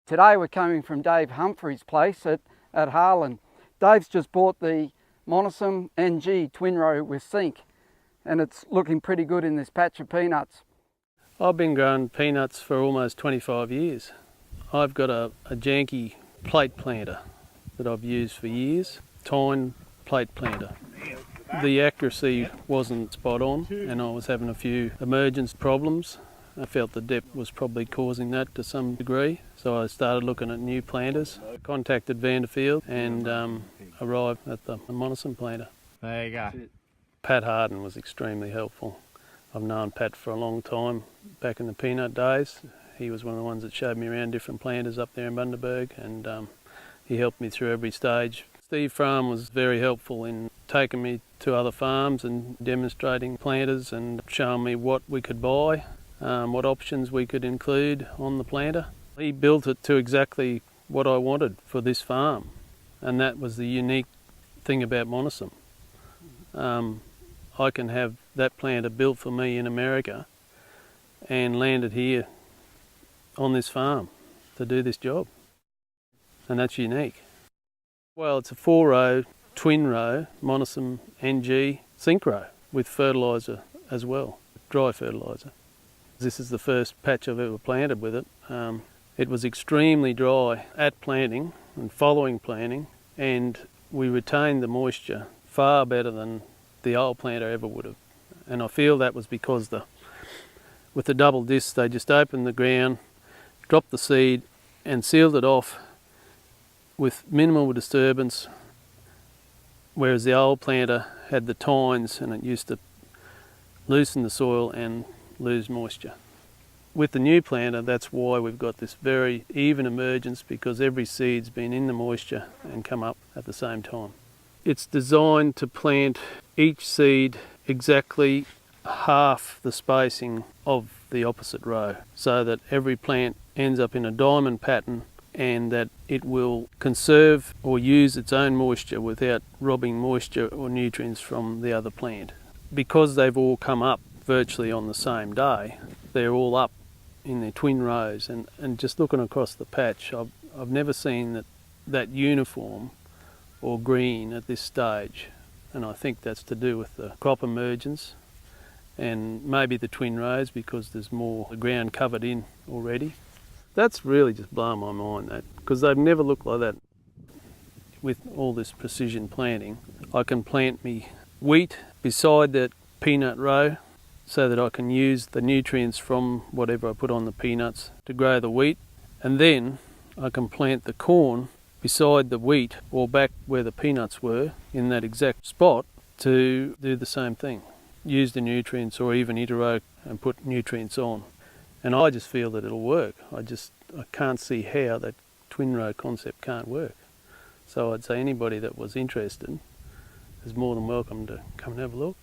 Today we're coming from Dave Humphries' place at Harlen. Dave's just bought the Monosem NG twin row with sink, and it's looking pretty good in this patch of peanuts. I've been growing peanuts for almost 25 years. I've got a janky plate planter that I've used for years, tine plate planter. The accuracy wasn't spot on and I was having a few emergence problems. I felt the depth was probably causing that to some degree, so I started looking at new planters. I contacted Vanderfield and arrived at the Monosem planter. There you go. Pat Harden was extremely helpful. I've known Pat for a long time, back in the peanut days. He was one of the ones that showed me around different planters up there in Bundaberg, and he helped me through every stage. Frahm was very helpful in taking me to other farms and demonstrating planters and showing me what we could buy, what options we could include on the planter. He built it to exactly what I wanted for this farm, and that was the unique thing about Monosem. I can have that planter built for me in America and landed here on this farm to do this job, and that's unique. Well, it's a 4-row, twin row, Monosem NG sink row with fertiliser as well, dry fertiliser. This is the first patch I've ever planted with it. It was extremely dry at planting and following planting, and we retained the moisture far better than the old planter ever would have. And I feel that was because with the double disc, they just opened the ground, dropped the seed and sealed it off with minimal disturbance, whereas the old planter had the tines and it used to loosen the soil and lose moisture. With the new planter, that's why we've got this very even emergence, because every seed's been in the moisture and come up at the same time. It's designed to plant each seed exactly half the spacing of the opposite row, so that every plant ends up in a diamond pattern and that it will conserve or use its own moisture without robbing moisture or nutrients from the other plant. Because they've all come up virtually on the same day, they're all up in their twin rows, and just looking across the patch, I've never seen that uniform or green at this stage, and I think that's to do with the crop emergence and maybe the twin rows because there's more ground covered in already. That's really just blown my mind, that, because they've never looked like that. With all this precision planting, I can plant me wheat beside that peanut row so that I can use the nutrients from whatever I put on the peanuts to grow the wheat, and then I can plant the corn beside the wheat or back where the peanuts were in that exact spot to do the same thing. Use the nutrients or even interrow and put nutrients on. And I just feel that it'll work. I can't see how that twin row concept can't work. So I'd say anybody that was interested is more than welcome to come and have a look.